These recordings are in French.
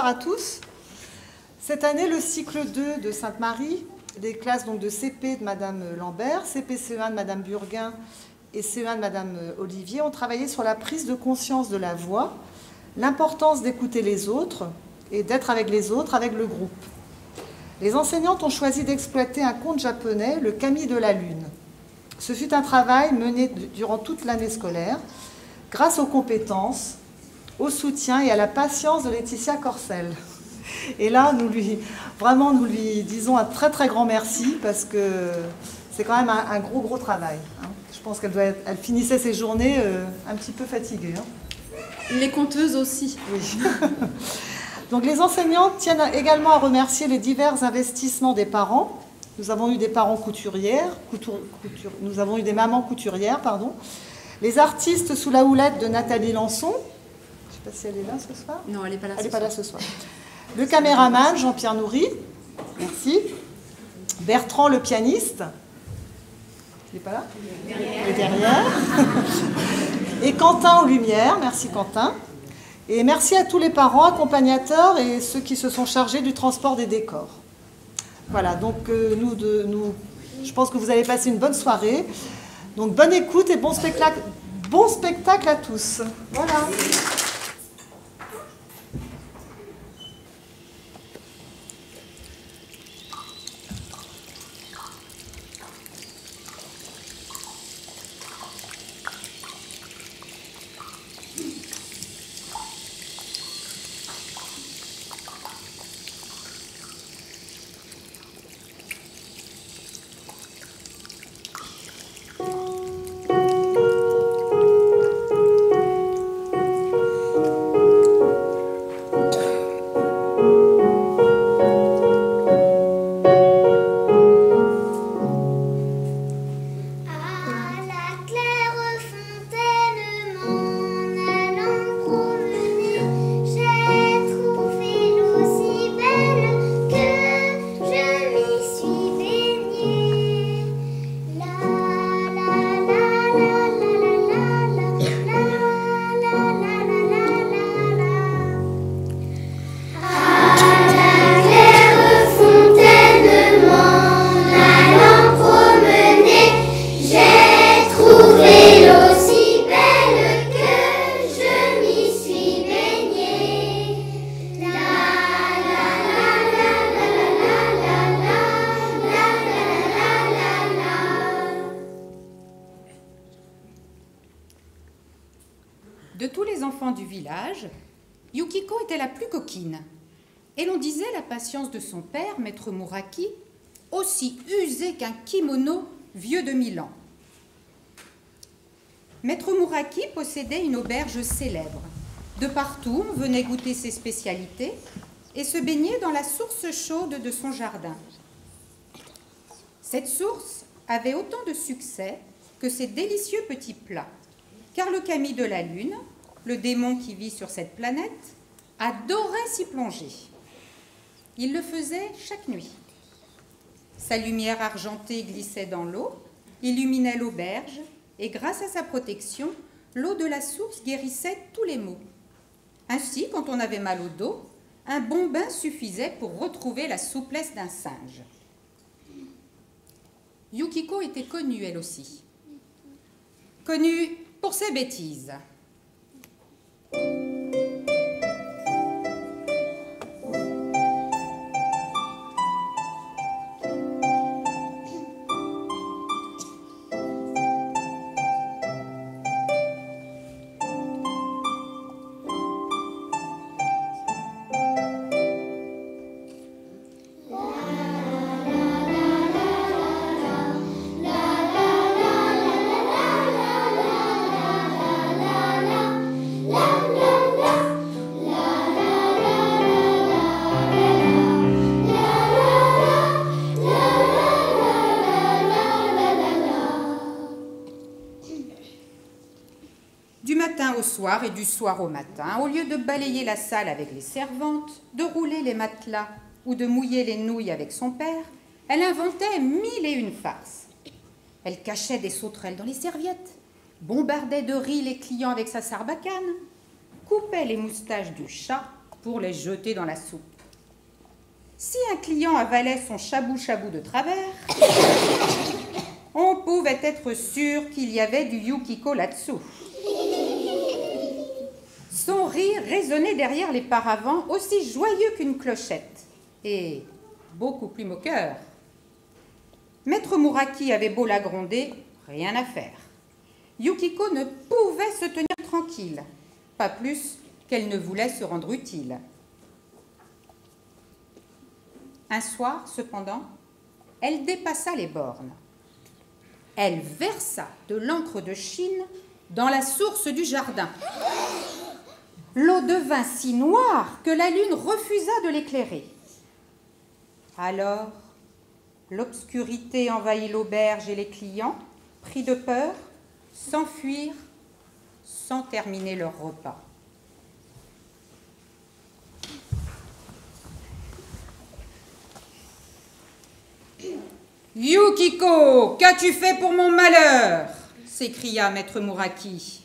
bonsoir à tous. Cette année, le cycle 2 de Sainte-Marie, des classes donc, de CP de Madame Lambert, CP-CE1 de Madame Burguin et CE1 de Madame Olivier ont travaillé sur la prise de conscience de la voix, l'importance d'écouter les autres et d'être avec les autres, avec le groupe. Les enseignantes ont choisi d'exploiter un conte japonais, le Kami de la Lune. Ce fut un travail mené durant toute l'année scolaire, grâce aux compétences, au soutien et à la patience de Laetitia Corcel. Et là, nous lui disons un très très grand merci parce que c'est quand même un gros travail. Hein. Je pense qu'elle finissait ses journées un petit peu fatiguée. Hein. Les conteuses aussi. Oui. Donc les enseignantes tiennent également à remercier les divers investissements des parents. Nous avons eu des parents couturières, nous avons eu des mamans couturières, pardon. Les artistes sous la houlette de Nathalie Lançon. Je ne sais pas si elle est là ce soir. Non, elle n'est pas là ce soir. Elle n'est pas là ce soir. Le caméraman, Jean-Pierre Nourry. Merci. Bertrand, le pianiste. Il n'est pas là. Il est derrière. Et Quentin aux lumières. Merci Quentin. Et merci à tous les parents, accompagnateurs et ceux qui se sont chargés du transport des décors. Voilà, donc je pense que vous allez passer une bonne soirée. Donc bonne écoute et bon spectacle à tous. Voilà. De tous les enfants du village, Yukiko était la plus coquine. Et l'on disait la patience de son père, maître Muraki, aussi usée qu'un kimono vieux de 1000 ans. Maître Muraki possédait une auberge célèbre. De partout, on venait goûter ses spécialités et se baigner dans la source chaude de son jardin. Cette source avait autant de succès que ses délicieux petits plats. Car le Kami de la Lune, le démon qui vit sur cette planète, adorait s'y plonger. Il le faisait chaque nuit. Sa lumière argentée glissait dans l'eau, illuminait l'auberge, et grâce à sa protection, l'eau de la source guérissait tous les maux. Ainsi, quand on avait mal au dos, un bon bain suffisait pour retrouver la souplesse d'un singe. Yukiko était connue, elle aussi. Connue pour ses bêtises. Au soir et du soir au matin, au lieu de balayer la salle avec les servantes, de rouler les matelas ou de mouiller les nouilles avec son père, elle inventait 1001 farces. Elle cachait des sauterelles dans les serviettes, bombardait de riz les clients avec sa sarbacane, coupait les moustaches du chat pour les jeter dans la soupe. Si un client avalait son chabou-chabou de travers, on pouvait être sûr qu'il y avait du Yukiko là-dessous. Son rire résonnait derrière les paravents, aussi joyeux qu'une clochette, et beaucoup plus moqueur. Maître Muraki avait beau la gronder, rien à faire. Yukiko ne pouvait se tenir tranquille, pas plus qu'elle ne voulait se rendre utile. Un soir, cependant, elle dépassa les bornes. Elle versa de l'encre de Chine dans la source du jardin. L'eau devint si noire que la lune refusa de l'éclairer. Alors, l'obscurité envahit l'auberge et les clients, pris de peur, s'enfuirent sans terminer leur repas. « Yukiko, qu'as-tu fait pour mon malheur ?» s'écria maître Muraki.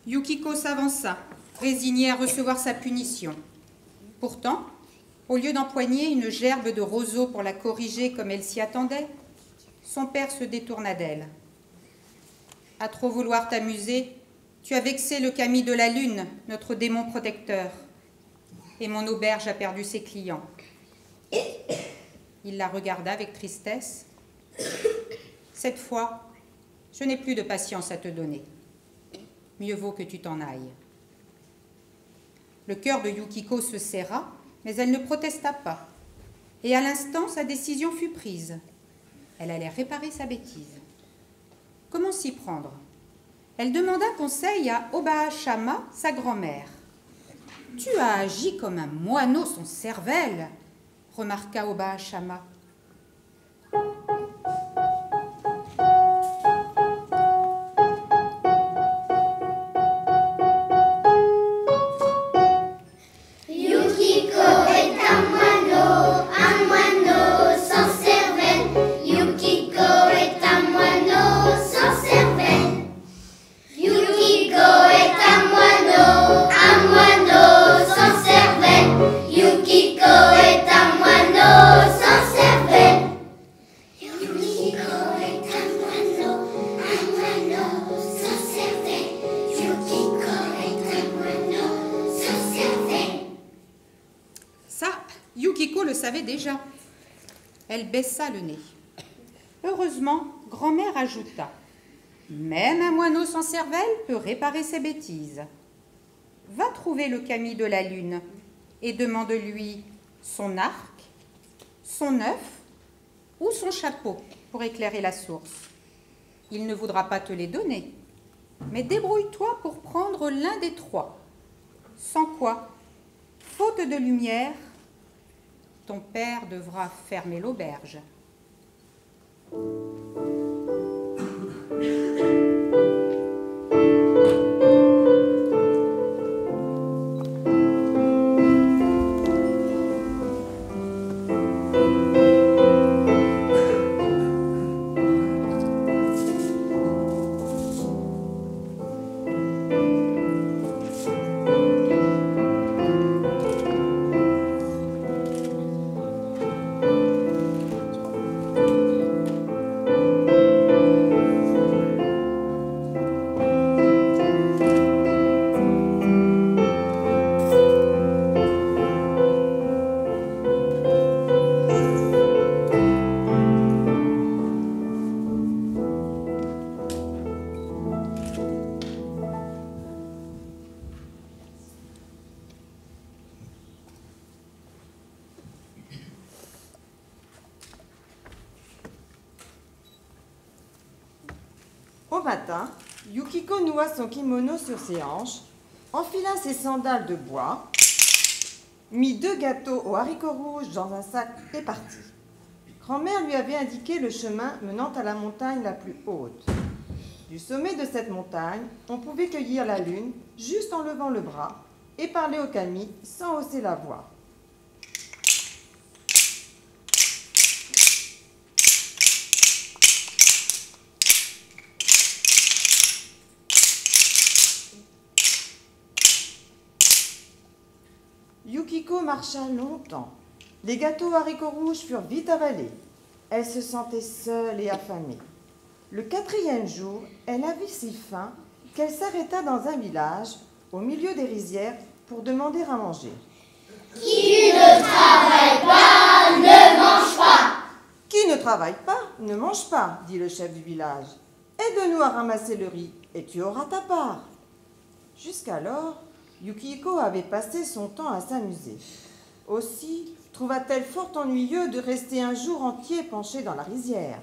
Yukiko s'avança, résignée à recevoir sa punition. Pourtant, au lieu d'empoigner une gerbe de roseaux pour la corriger comme elle s'y attendait, son père se détourna d'elle. « À trop vouloir t'amuser, tu as vexé le Kami de la lune, notre démon protecteur, et mon auberge a perdu ses clients. » Il la regarda avec tristesse. « Cette fois, je n'ai plus de patience à te donner. Mieux vaut que tu t'en ailles. » Le cœur de Yukiko se serra, mais elle ne protesta pas. Et à l'instant, sa décision fut prise. Elle allait réparer sa bêtise. Comment s'y prendre? Elle demanda conseil à Obahashama, sa grand-mère. « Tu as agi comme un moineau sans cervelle, » remarqua Obahashama. Yukiko le savait déjà. Elle baissa le nez. Heureusement, grand-mère ajouta « Même un moineau sans cervelle peut réparer ses bêtises. Va trouver le Kami de la lune et demande-lui son arc, son œuf ou son chapeau pour éclairer la source. Il ne voudra pas te les donner, mais débrouille-toi pour prendre l'un des trois. Sans quoi, faute de lumière, ton père devra fermer l'auberge. » matin, Yukiko noua son kimono sur ses hanches, enfila ses sandales de bois, mit 2 gâteaux aux haricots rouges dans un sac et partit. Grand-mère lui avait indiqué le chemin menant à la montagne la plus haute. Du sommet de cette montagne, on pouvait cueillir la lune juste en levant le bras et parler au kami sans hausser la voix. Yukiko marcha longtemps. Les gâteaux haricots rouges furent vite avalés. Elle se sentait seule et affamée. Le 4e jour, elle avait si faim qu'elle s'arrêta dans un village, au milieu des rizières, pour demander à manger. Qui ne travaille pas ne mange pas. Qui ne travaille pas ne mange pas, dit le chef du village. Aide-nous à ramasser le riz et tu auras ta part. Jusqu'alors, Yukiko avait passé son temps à s'amuser. Aussi, trouva-t-elle fort ennuyeux de rester un jour entier penchée dans la rizière.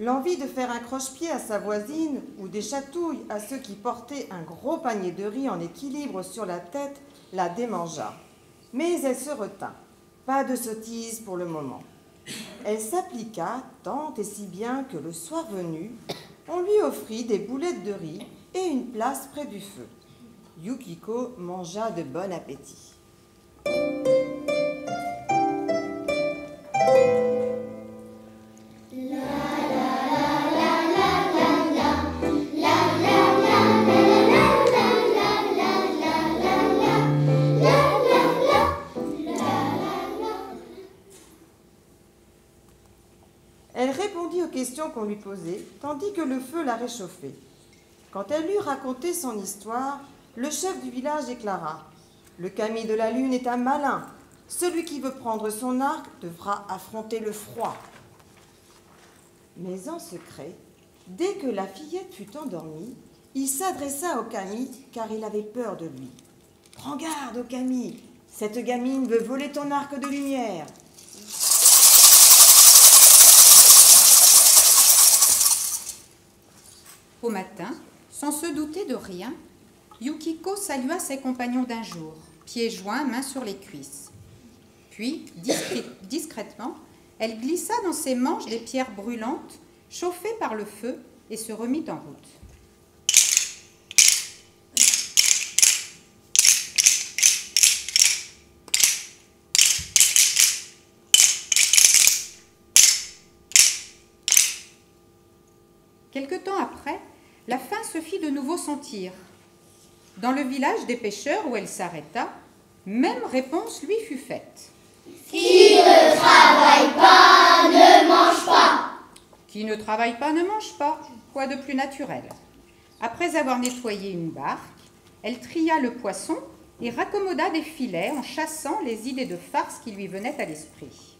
L'envie de faire un croche-pied à sa voisine ou des chatouilles à ceux qui portaient un gros panier de riz en équilibre sur la tête la démangea. Mais elle se retint. Pas de sottise pour le moment. Elle s'appliqua tant et si bien que le soir venu, on lui offrit des boulettes de riz et une place près du feu. Yukiko mangea de bon appétit. Elle répondit aux questions qu'on lui posait, tandis que le feu la réchauffait. Quand elle eut raconté son histoire, le chef du village déclara « Le kami de la lune est un malin. Celui qui veut prendre son arc devra affronter le froid. » Mais en secret, dès que la fillette fut endormie, il s'adressa au kami car il avait peur de lui. « Prends garde, au kami, cette gamine veut voler ton arc de lumière. » Au matin, sans se douter de rien, Yukiko salua ses compagnons d'un jour, pieds joints, mains sur les cuisses. Puis, discrètement, elle glissa dans ses manches des pierres brûlantes, chauffées par le feu, et se remit en route. Quelque temps après, la faim se fit de nouveau sentir. Dans le village des pêcheurs où elle s'arrêta, même réponse lui fut faite. Qui ne travaille pas ne mange pas. Qui ne travaille pas ne mange pas. Quoi de plus naturel? Après avoir nettoyé une barque, elle tria le poisson et raccommoda des filets en chassant les idées de farce qui lui venaient à l'esprit.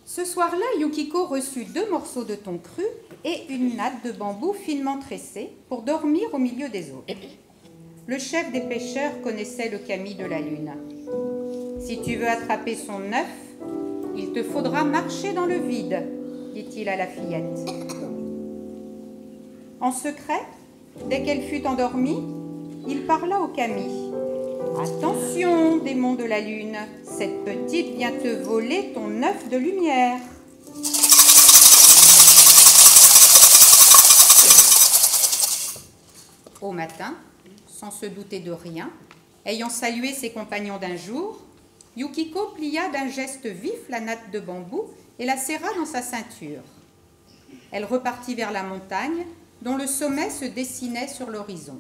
Ce soir-là, Yukiko reçut 2 morceaux de thon cru et une natte de bambou finement tressée pour dormir au milieu des autres. Le chef des pêcheurs connaissait le kami de la lune. Si tu veux attraper son œuf, il te faudra marcher dans le vide, dit-il à la fillette. En secret, dès qu'elle fut endormie, il parla au kami. « Attention, démon de la lune, cette petite vient te voler ton œuf de lumière. » Au matin, sans se douter de rien, ayant salué ses compagnons d'un jour, Yukiko plia d'un geste vif la natte de bambou et la serra dans sa ceinture. Elle repartit vers la montagne, dont le sommet se dessinait sur l'horizon.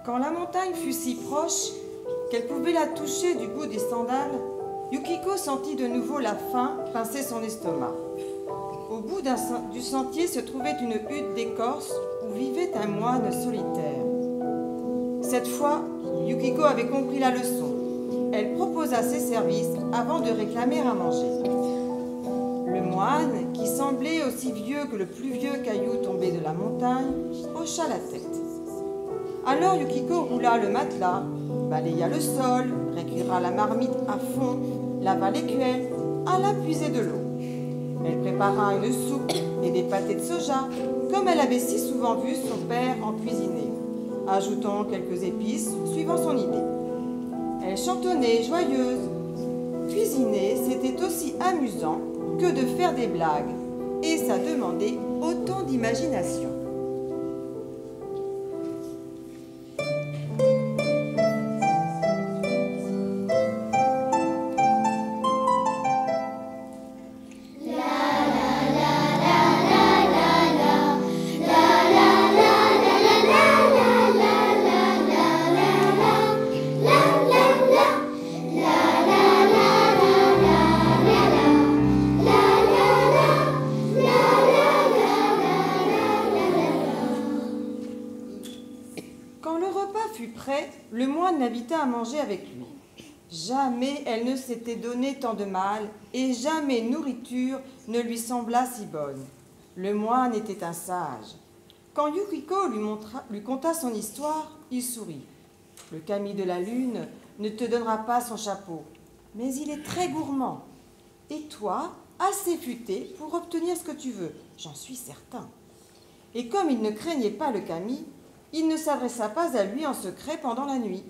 Quand la montagne fut si proche qu'elle pouvait la toucher du bout des sandales, Yukiko sentit de nouveau la faim pincer son estomac. Au bout du sentier se trouvait une hutte d'écorce où vivait un moine solitaire. Cette fois, Yukiko avait compris la leçon. Elle proposa ses services avant de réclamer à manger. Le moine, qui semblait aussi vieux que le plus vieux caillou tombé de la montagne, hocha la tête. Alors Yukiko roula le matelas, balaya le sol, récuira la marmite à fond, lava l'écuelle, alla puiser de l'eau. Elle prépara une soupe et des pâtés de soja, comme elle avait si souvent vu son père en cuisiner, ajoutant quelques épices suivant son idée. Elle chantonnait joyeuse. Cuisiner, c'était aussi amusant que de faire des blagues, et ça demandait autant d'imagination. Le moine l'invita à manger avec lui. Jamais elle ne s'était donné tant de mal et jamais nourriture ne lui sembla si bonne. Le moine était un sage. Quand Yukiko lui conta son histoire, il sourit. Le Kami de la lune ne te donnera pas son chapeau, mais il est très gourmand. Et toi, assez futé pour obtenir ce que tu veux, j'en suis certain. Et comme il ne craignait pas le Kami, il ne s'adressa pas à lui en secret pendant la nuit.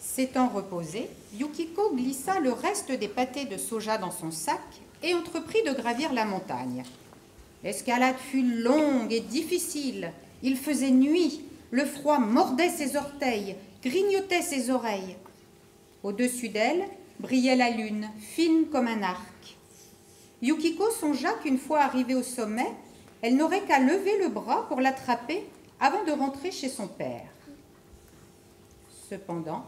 S'étant reposée, Yukiko glissa le reste des pâtés de soja dans son sac et entreprit de gravir la montagne. L'escalade fut longue et difficile. Il faisait nuit, le froid mordait ses orteils, grignotait ses oreilles. Au-dessus d'elle brillait la lune, fine comme un arc. Yukiko songea qu'une fois arrivée au sommet, elle n'aurait qu'à lever le bras pour l'attraper avant de rentrer chez son père. Cependant,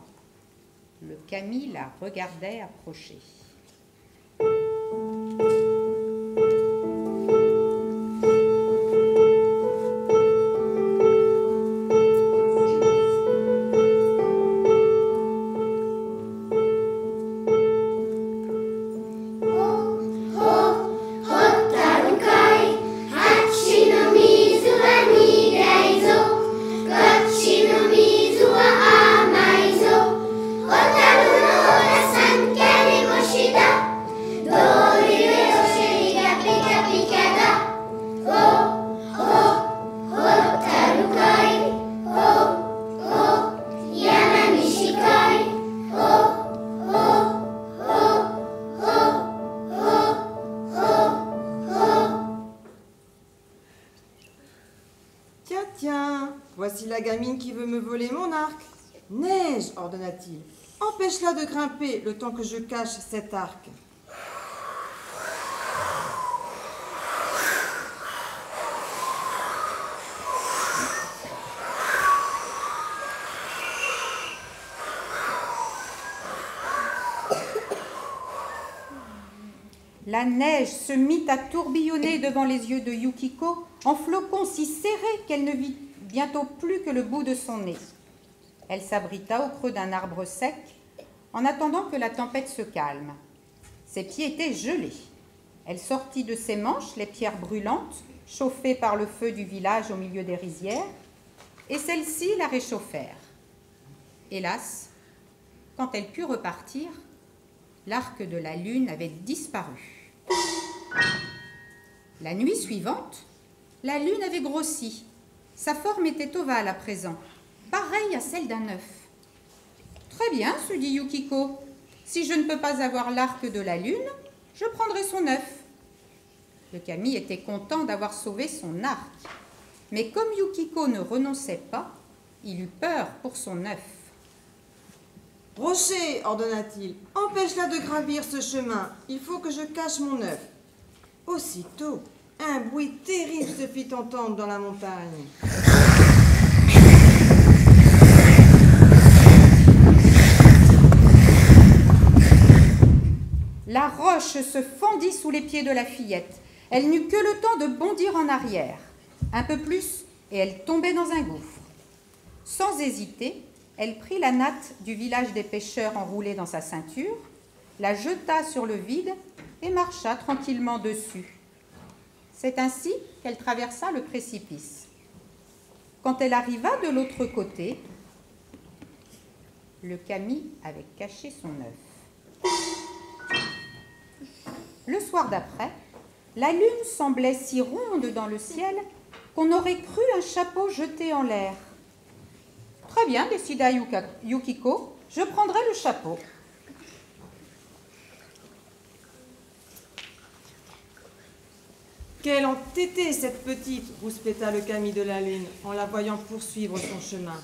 le Kami la regardait approcher. Tiens, voici la gamine qui veut me voler mon arc. Neige, ordonna-t-il, empêche-la de grimper le temps que je cache cet arc. La neige se mit à tourbillonner devant les yeux de Yukiko en flocons si serrés qu'elle ne vit bientôt plus que le bout de son nez. Elle s'abrita au creux d'un arbre sec en attendant que la tempête se calme. Ses pieds étaient gelés. Elle sortit de ses manches les pierres brûlantes, chauffées par le feu du village au milieu des rizières, et celles-ci la réchauffèrent. Hélas, quand elle put repartir, l'arc de la lune avait disparu. La nuit suivante, la lune avait grossi. Sa forme était ovale à présent, pareille à celle d'un œuf. « Très bien, se dit Yukiko. Si je ne peux pas avoir l'arc de la lune, je prendrai son œuf. » Le kami était content d'avoir sauvé son arc. Mais comme Yukiko ne renonçait pas, il eut peur pour son œuf. « Rocher, ordonna-t-il, empêche-la de gravir ce chemin. Il faut que je cache mon œuf. » Aussitôt, un bruit terrible se fit entendre dans la montagne. La roche se fendit sous les pieds de la fillette. Elle n'eut que le temps de bondir en arrière. Un peu plus, et elle tombait dans un gouffre. Sans hésiter, elle prit la natte du village des pêcheurs enroulée dans sa ceinture, la jeta sur le vide et marcha tranquillement dessus. C'est ainsi qu'elle traversa le précipice. Quand elle arriva de l'autre côté, le kami avait caché son œuf. Le soir d'après, la lune semblait si ronde dans le ciel qu'on aurait cru un chapeau jeté en l'air. « Très bien, décida Yukiko, je prendrai le chapeau. » Quelle entêtée cette petite, rouspéta le kami de la lune en la voyant poursuivre son chemin.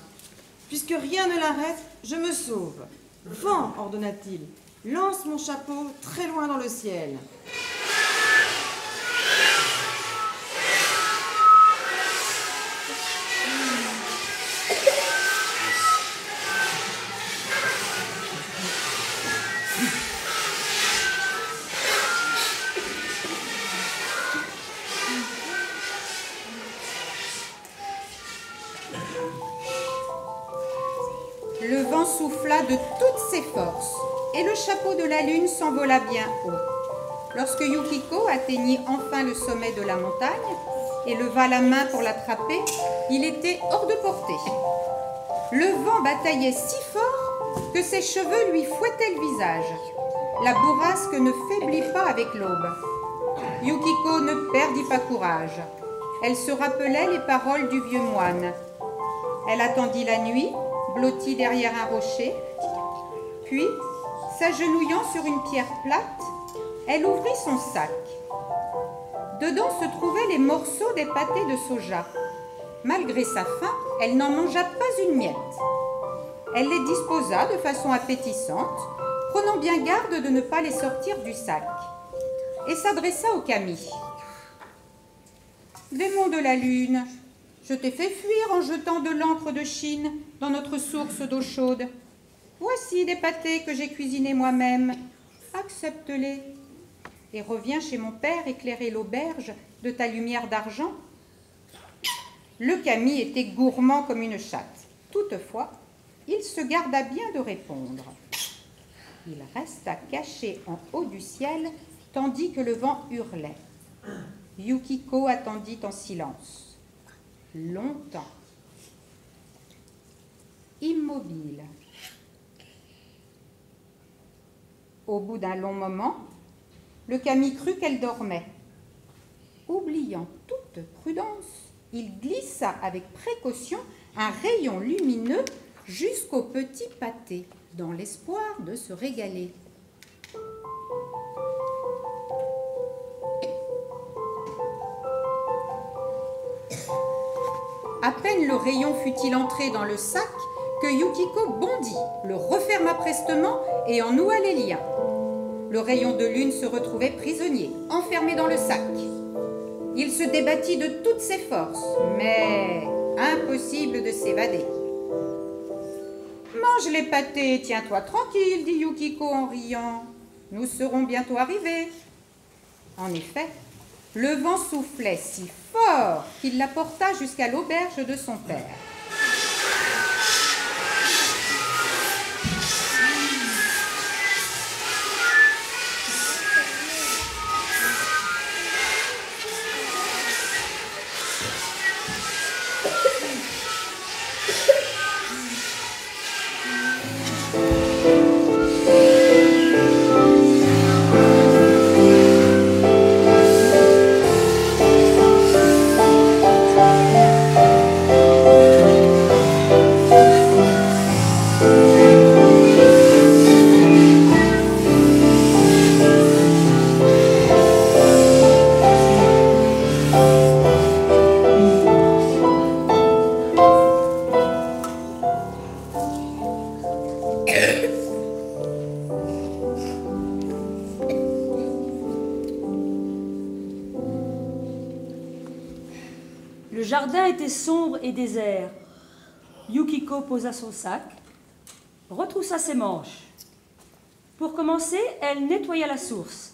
Puisque rien ne l'arrête, je me sauve. Vent, ordonna-t-il, lance mon chapeau très loin dans le ciel. Le vent souffla de toutes ses forces et le chapeau de la lune s'envola bien haut. Lorsque Yukiko atteignit enfin le sommet de la montagne et leva la main pour l'attraper, il était hors de portée. Le vent bataillait si fort que ses cheveux lui fouettaient le visage. La bourrasque ne faiblit pas avec l'aube. Yukiko ne perdit pas courage. Elle se rappelait les paroles du vieux moine. Elle attendit la nuit, blottie derrière un rocher, puis, s'agenouillant sur une pierre plate, elle ouvrit son sac. Dedans se trouvaient les morceaux des pâtés de soja. Malgré sa faim, elle n'en mangea pas une miette. Elle les disposa de façon appétissante, prenant bien garde de ne pas les sortir du sac, et s'adressa au kami. « Démon de la lune, je t'ai fait fuir en jetant de l'encre de Chine dans notre source d'eau chaude. Voici des pâtés que j'ai cuisinés moi-même. Accepte-les et reviens chez mon père éclairer l'auberge de ta lumière d'argent. » Le kami était gourmand comme une chatte. Toutefois, il se garda bien de répondre. Il resta caché en haut du ciel tandis que le vent hurlait. Yukiko attendit en silence. Longtemps. Immobile. Au bout d'un long moment, le kami crut qu'elle dormait. Oubliant toute prudence, il glissa avec précaution un rayon lumineux jusqu'au petit pâté, dans l'espoir de se régaler. À peine le rayon fut-il entré dans le sac que Yukiko bondit, le referma prestement et en noua les liens. Le rayon de lune se retrouvait prisonnier, enfermé dans le sac. Il se débattit de toutes ses forces, mais impossible de s'évader. « Mange les pâtés, tiens-toi tranquille, dit Yukiko en riant. Nous serons bientôt arrivés. » En effet, le vent soufflait si fort qu'il la porta jusqu'à l'auberge de son père. jardin était sombre et désert. Yukiko posa son sac, retroussa ses manches. Pour commencer, elle nettoya la source.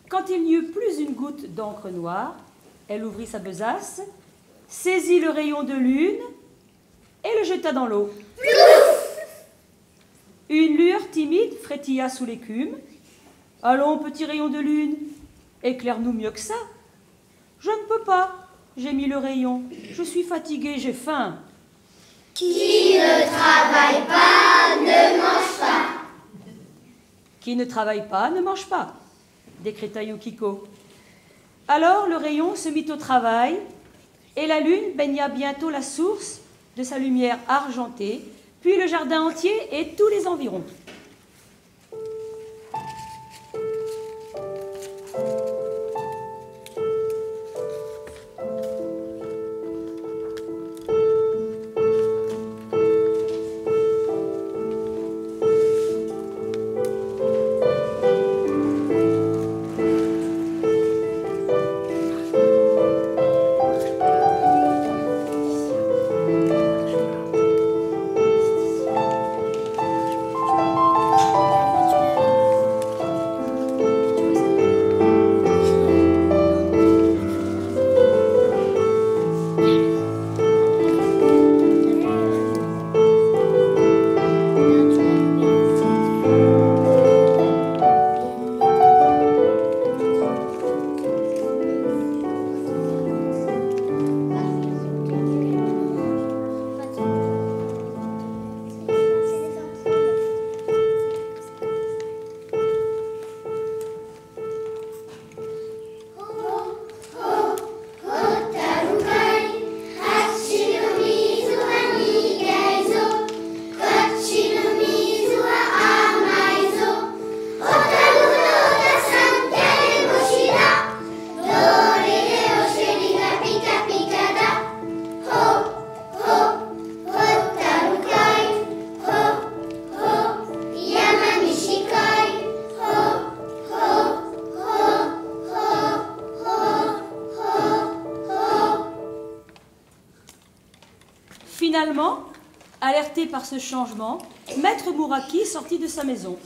Quand il n'y eut plus une goutte d'encre noire, elle ouvrit sa besace, saisit le rayon de lune et le jeta dans l'eau. Une lueur timide frétilla sous l'écume. « Allons, petit rayon de lune, éclaire-nous mieux que ça. »« Je ne peux pas, j'ai mis le rayon. Je suis fatiguée, j'ai faim. »« Qui ne travaille pas ne mange pas. Qui ne travaille pas ne mange pas, décréta Yukiko. Alors le rayon se mit au travail et la lune baigna bientôt la source de sa lumière argentée, puis le jardin entier et tous les environs. Finalement, alerté par ce changement, Maître Muraki sortit de sa maison.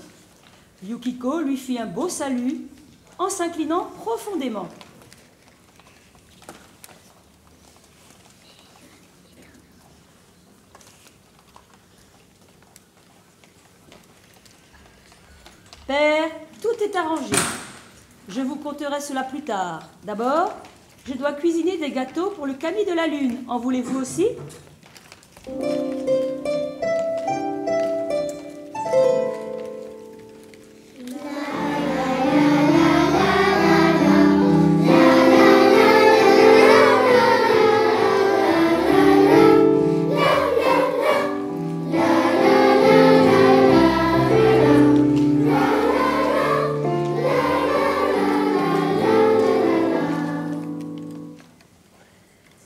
Yukiko lui fit un beau salut en s'inclinant profondément. Père, tout est arrangé. Je vous conterai cela plus tard. D'abord, je dois cuisiner des gâteaux pour le kami de la lune. En voulez-vous aussi ?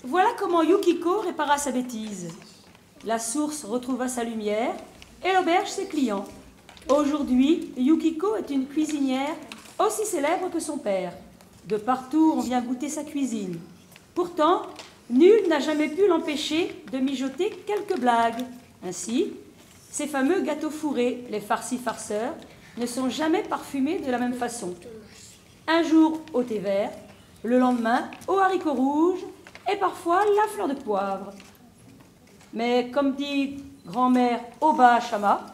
Voilà comment Yukiko répara sa bêtise. La source retrouva sa lumière et l'auberge ses clients. Aujourd'hui, Yukiko est une cuisinière aussi célèbre que son père. De partout, on vient goûter sa cuisine. Pourtant, nul n'a jamais pu l'empêcher de mijoter quelques blagues. Ainsi, ces fameux gâteaux fourrés, les farcis farceurs, ne sont jamais parfumés de la même façon. Un jour au thé vert, le lendemain aux haricots rouges et parfois la fleur de poivre. Mais comme dit grand-mère Oba Shama,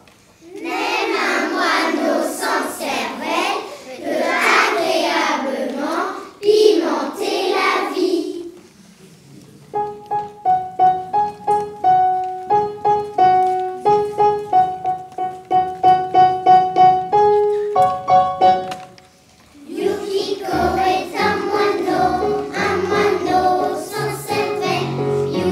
Même un moineau sans cervelle peut agréablement pimenter la vie. Yukiko est un moineau sans cervelle.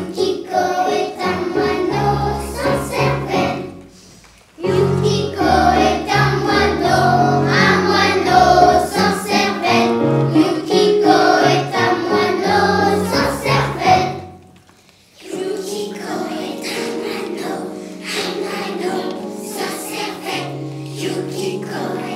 Yukiko.